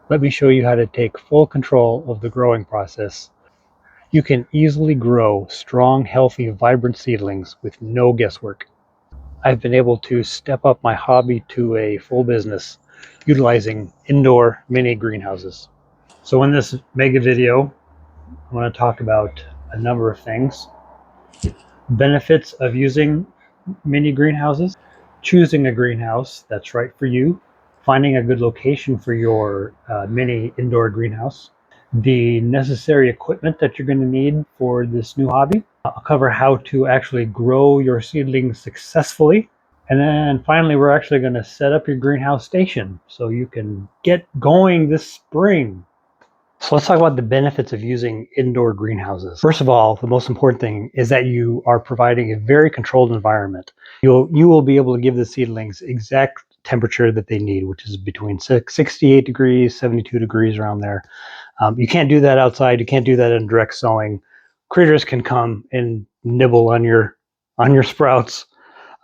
Let me show you how to take full control of the growing process. You can easily grow strong, healthy, vibrant seedlings with no guesswork. I've been able to step up my hobby to a full business utilizing indoor mini greenhouses. So in this mega video, I'm going to talk about a number of things. Benefits of using mini greenhouses, choosing a greenhouse that's right for you, finding a good location for your mini indoor greenhouse, the necessary equipment that you're going to need for this new hobby. I'll cover how to actually grow your seedlings successfully. And then finally, we're actually going to set up your greenhouse station so you can get going this spring. So let's talk about the benefits of using indoor greenhouses. First of all, the most important thing is that you are providing a very controlled environment. You will be able to give the seedlings exact temperature that they need, which is between 68 degrees, 72 degrees, around there. You can't do that outside. You can't do that in direct sowing. Critters can come and nibble on your sprouts.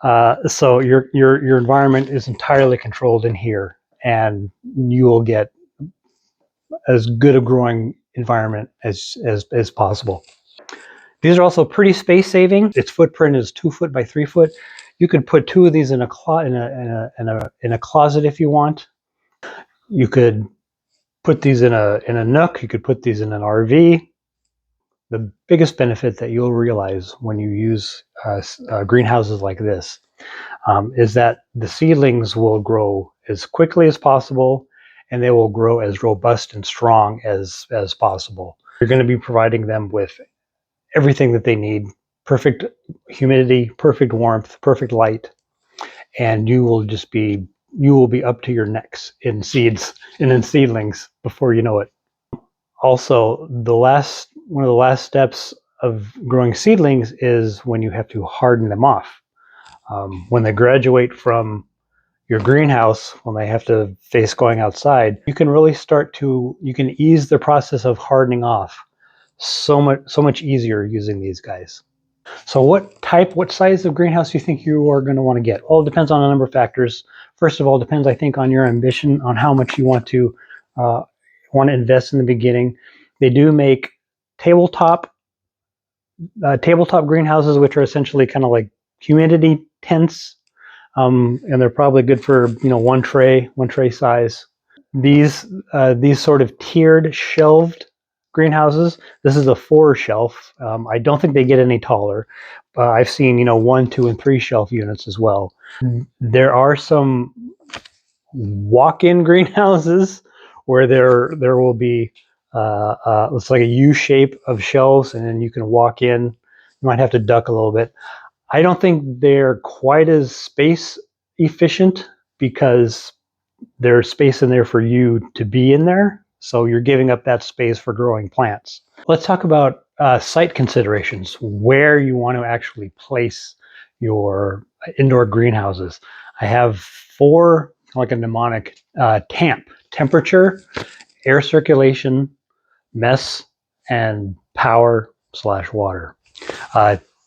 So your environment is entirely controlled in here, and you will get as good a growing environment as possible. These are also pretty space saving. Its footprint is 2 foot by 3 foot. You could put two of these in a closet if you want. You could put these in a nook. You could put these in an RV. The biggest benefit that you'll realize when you use greenhouses like this is that the seedlings will grow as quickly as possible, and they will grow as robust and strong as possible. You're going to be providing them with everything that they need: perfect humidity, perfect warmth, perfect light, and you will be up to your necks in seeds and in seedlings before you know it. Also, one of the last steps of growing seedlings is when you have to harden them off. When they graduate from your greenhouse, when they have to face going outside, you can really you can ease the process of hardening off so much easier using these guys. So what size of greenhouse do you think you are going to want to get? Well, it depends on a number of factors. First of all, it depends, I think, on your ambition, on how much you want to invest in the beginning. They do make tabletop greenhouses, which are essentially kind of like humidity tents, and they're probably good for one tray size. These sort of tiered, shelved greenhouses. This is a 4 shelf. I don't think they get any taller. I've seen 1, 2, and 3 shelf units as well. There are some walk-in greenhouses where there will be it's like a U shape of shelves, and then you can walk in. You might have to duck a little bit. I don't think they're quite as space efficient because there's space in there for you to be in there. So you're giving up that space for growing plants. Let's talk about site considerations, where you want to actually place your indoor greenhouses. I have 4, like a mnemonic: TAMP, temperature, air circulation, mess, and power/water.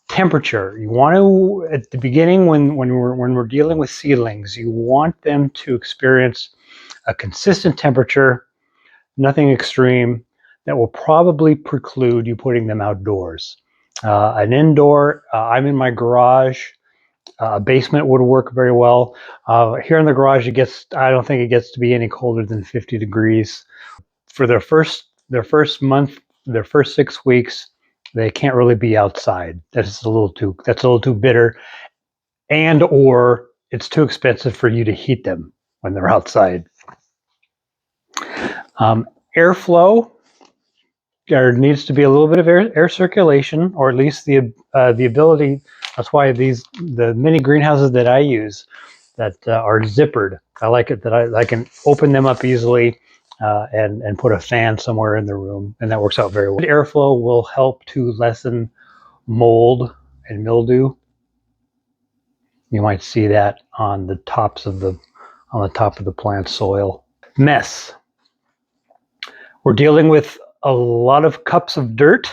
Temperature. You want to, at the beginning, when we're dealing with seedlings, you want them to experience a consistent temperature, nothing extreme, that will probably preclude you putting them outdoors. An indoor, I'm in my garage. A basement would work very well. Here in the garage, I don't think it gets to be any colder than 50 degrees. For their first month, their first 6 weeks, they can't really be outside. That's a little too bitter, and or it's too expensive for you to heat them when they're outside. Airflow. There needs to be a little bit of air circulation, or at least the ability. That's why the mini greenhouses that I use that are zippered, I like it that I can open them up easily and put a fan somewhere in the room, and that works out very well. Airflow will help to lessen mold and mildew. You might see that on the top of the plant soil. Mess. We're dealing with a lot of cups of dirt,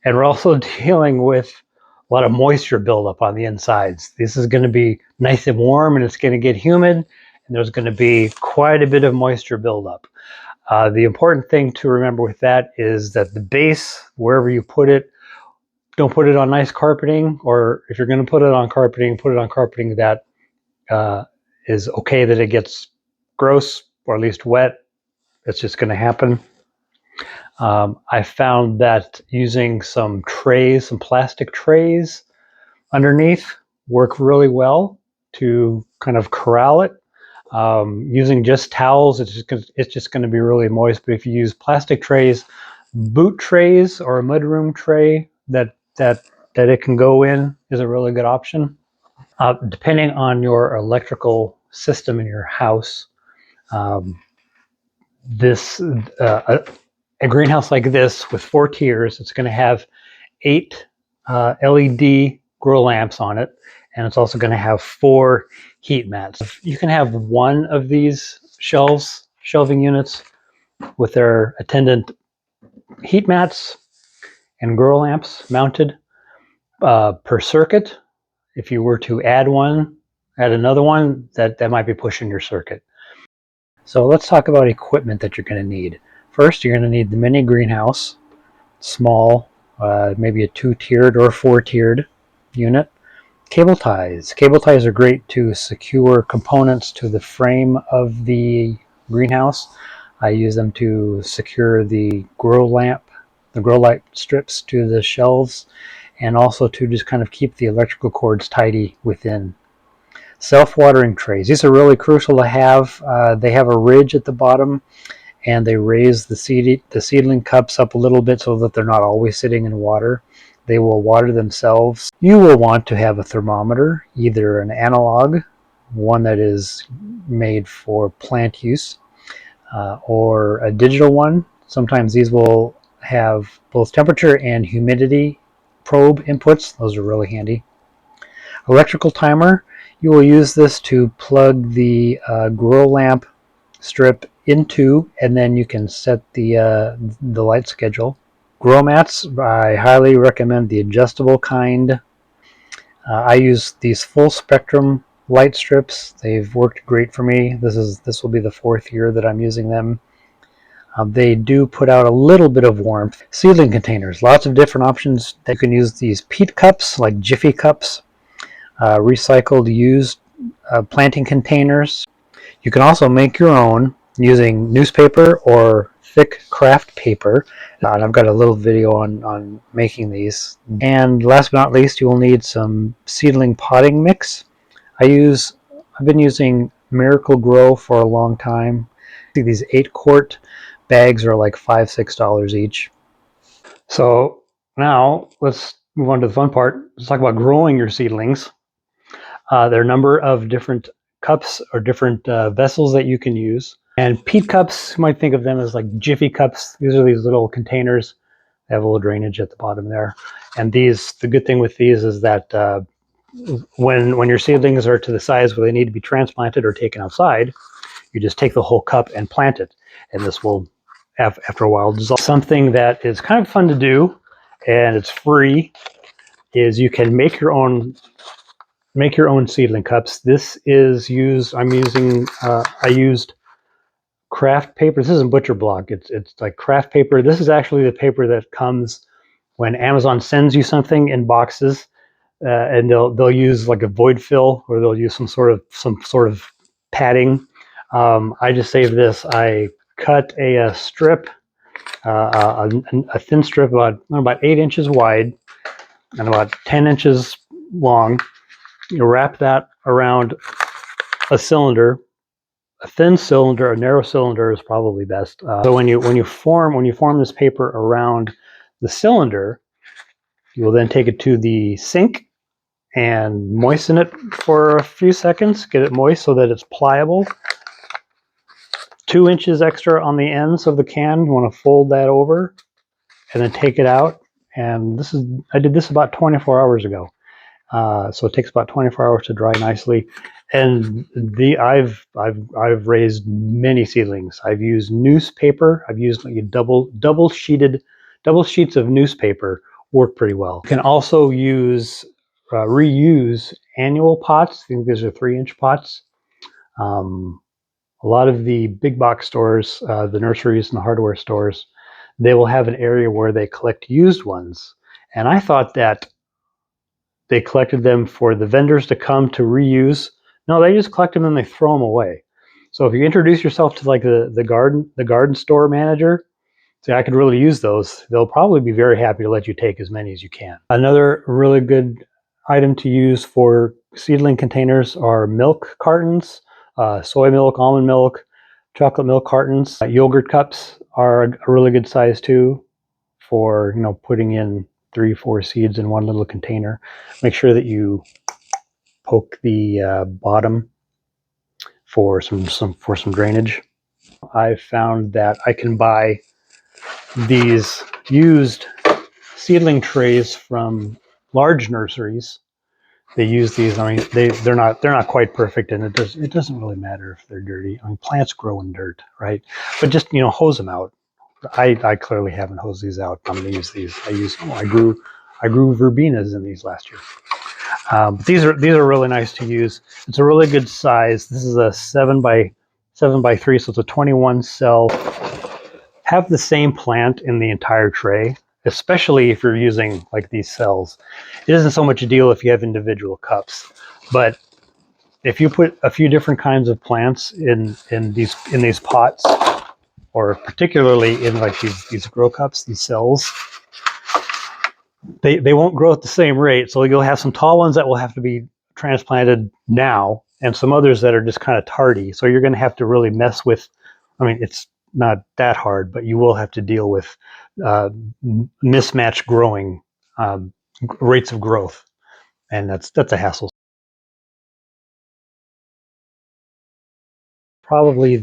and we're also dealing with a lot of moisture buildup on the insides. This is going to be nice and warm, and it's going to get humid, and there's going to be quite a bit of moisture buildup. The important thing to remember with that is that the base, wherever you put it, don't put it on nice carpeting, or if you're going to put it on carpeting that is okay that it gets gross or at least wet. It's just going to happen. I found that using some trays, some plastic trays underneath, work really well to kind of corral it. Using just towels, it's just going to be really moist. But if you use plastic trays, boot trays or a mudroom tray that it can go in is a really good option. Depending on your electrical system in your house, um, this a greenhouse like this with 4 tiers, it's going to have 8 LED grow lamps on it, and it's also going to have 4 heat mats. You can have one of these shelving units with their attendant heat mats and grow lamps mounted per circuit. If you were to add another one, that might be pushing your circuit. So let's talk about equipment that you're going to need. First, you're going to need the mini greenhouse, small, maybe a 2-tiered or 4-tiered unit. Cable ties. Cable ties are great to secure components to the frame of the greenhouse. I use them to secure the grow light strips to the shelves, and also to just kind of keep the electrical cords tidy within. Self-watering trays. These are really crucial to have. They have a ridge at the bottom, and they raise the seedling cups up a little bit so that they're not always sitting in water. They will water themselves. You will want to have a thermometer, either an analog, one that is made for plant use, or a digital one. Sometimes these will have both temperature and humidity probe inputs. Those are really handy. Electrical timer. You will use this to plug the grow lamp strip into, and then you can set the light schedule. Grow mats, I highly recommend the adjustable kind. I use these full spectrum light strips. They've worked great for me. This will be the 4th year that I'm using them. They do put out a little bit of warmth. Seedling containers, lots of different options. You can use these peat cups, like Jiffy cups, recycled used planting containers. You can also make your own using newspaper or thick craft paper. And I've got a little video on making these. And last but not least, you will need some seedling potting mix. I've been using Miracle Grow for a long time. These 8-quart bags are like $5-6 each. So now let's move on to the fun part. Let's talk about growing your seedlings. There are a number of different cups or different vessels that you can use. And peat cups, you might think of them as like Jiffy cups. These are these little containers. They have a little drainage at the bottom there. And the good thing with these is that when your seedlings are to the size where they need to be transplanted or taken outside, you just take the whole cup and plant it. And this will, after a while, dissolve. Something that is kind of fun to do, and it's free, is you can make your own seedling cups. This is used. I used craft paper. This isn't butcher block. It's like craft paper. This is actually the paper that comes when Amazon sends you something in boxes, and they'll use like a void fill, or they'll use some sort of padding. I just saved this. I cut a strip, a thin strip about 8 inches wide and about 10 inches long. You wrap that around a cylinder. A thin cylinder, a narrow cylinder is probably best. So when you form this paper around the cylinder, you will then take it to the sink and moisten it for a few seconds. Get it moist so that it's pliable. 2 inches extra on the ends of the can. You want to fold that over and then take it out. And I did this about 24 hours ago. So it takes about 24 hours to dry nicely. And I've raised many seedlings. I've used newspaper. I've used like double sheets of newspaper. Work pretty well. You can also reuse annual pots. I think these are 3-inch pots. A lot of the big box stores, the nurseries and the hardware stores, they will have an area where they collect used ones. And I thought that they collected them for the vendors to come to reuse. No, they just collect them and they throw them away. So if you introduce yourself to like the garden store manager, say I could really use those, they'll probably be very happy to let you take as many as you can. Another really good item to use for seedling containers are milk cartons, soy milk, almond milk, chocolate milk cartons. Yogurt cups are a really good size too for putting in 3-4 seeds in one little container. Make sure that you poke the bottom for some drainage. I've found that I can buy these used seedling trays from large nurseries. They use these. I mean, they're not quite perfect, and it doesn't really matter if they're dirty. I mean, plants grow in dirt, right? But just hose them out. I clearly haven't hosed these out. I'm going to use these. I grew verbenas in these last year. But these are really nice to use. It's a really good size. This is a 7x3, so it's a 21 cell. Have the same plant in the entire tray, especially if you're using like these cells. It isn't so much a deal if you have individual cups, but if you put a few different kinds of plants in these pots, or particularly in like these grow cups, these cells, they won't grow at the same rate. So you'll have some tall ones that will have to be transplanted now, and some others that are just kind of tardy. So you're going to have to really mess with. I mean, it's not that hard, but you will have to deal with mismatched growing rates of growth, and that's a hassle. Probably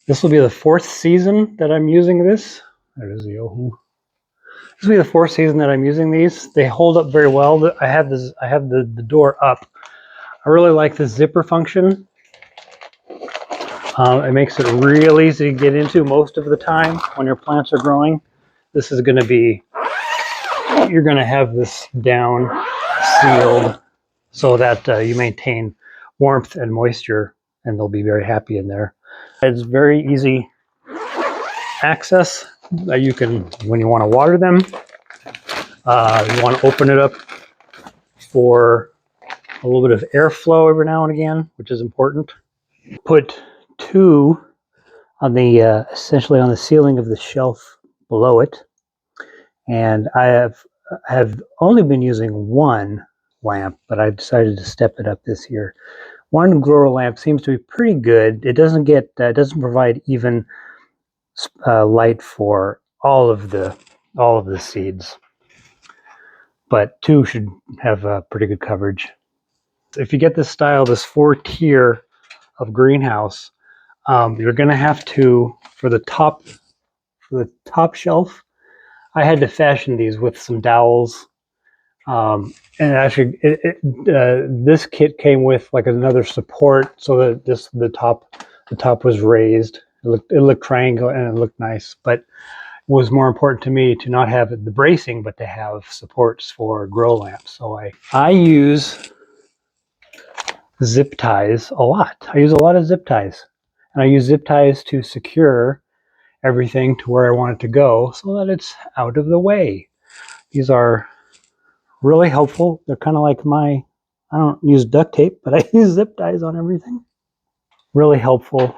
this will be the 4th season that I'm using this. There is the Ohu. This will be the 4th season that I'm using these. They hold up very well. I have the door up. I really like the zipper function. It makes it real easy to get into most of the time when your plants are growing. This is going to be, you're going to have this down sealed so that you maintain warmth and moisture, and they'll be very happy in there. It's very easy access. You can, when you want to water them, you want to open it up for a little bit of airflow every now and again, which is important. Put 2 on the essentially on the ceiling of the shelf below it, and I have only been using 1 lamp, but I decided to step it up this year. 1 grower lamp seems to be pretty good. It doesn't provide even light for all of the seeds, but 2 should have pretty good coverage. If you get this style, this 4-tier of greenhouse, you're going to have to, for the top shelf, I had to fashion these with some dowels. And actually, this kit came with like another support, so that the top was raised. It looked triangle and it looked nice, but it was more important to me to not have the bracing, but to have supports for grow lamps. So I use zip ties a lot. I use a lot of zip ties, and I use zip ties to secure everything to where I want it to go so that it's out of the way. These are really helpful. They're kind of like I don't use duct tape, but I use zip ties on everything. Really helpful.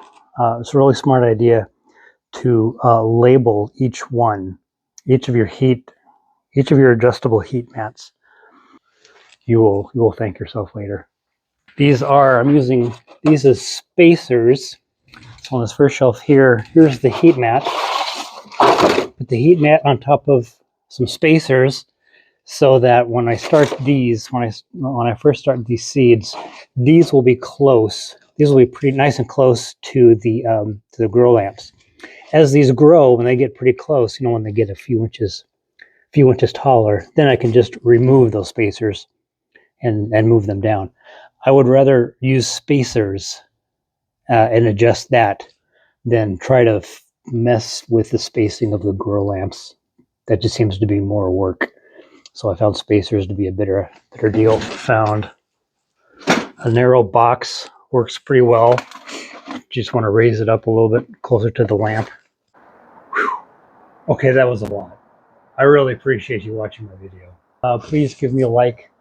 It's a really smart idea to label each of your adjustable heat mats. You will thank yourself later. I'm using these as spacers. On this first shelf here, here's the heat mat. Put the heat mat on top of some spacers so that when I start these, when I first start these seeds, these will be close. These will be pretty nice and close to the grow lamps. As these grow, when they get pretty close, when they get a few inches taller, then I can just remove those spacers and move them down. I would rather use spacers and adjust that than try to mess with the spacing of the grow lamps. That just seems to be more work. So I found spacers to be a better deal. Found a narrow box, works pretty well. Just want to raise it up a little bit closer to the lamp. Whew. Okay, that was a lot. I really appreciate you watching my video. Please give me a like.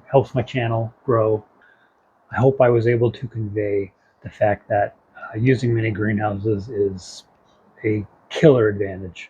Helps my channel grow. I hope I was able to convey the fact that using mini greenhouses is a killer advantage.